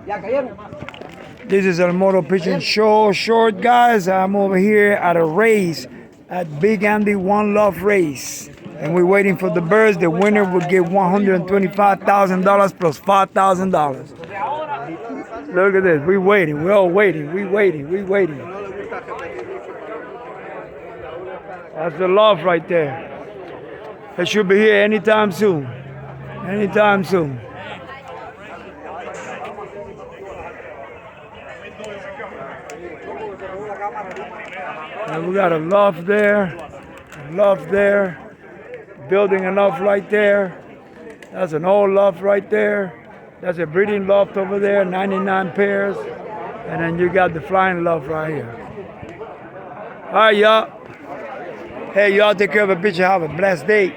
This is El Moto Pigeon Show short, guys. I'm over here at a race at Big Andy One Love Race. And we're waiting for the birds. The winner will get $125,000 plus $5,000. Look at this. We're waiting. We're all waiting. We're waiting. We're waiting. That's the Loft right there. It should be here anytime soon. Anytime soon. And we got a loft there, building a loft right there. That's an old loft right there. That's a breeding loft over there, 99 pairs. And then you got the flying loft right here. All right, y'all. Hey, y'all take care of a picture. Have a blessed day.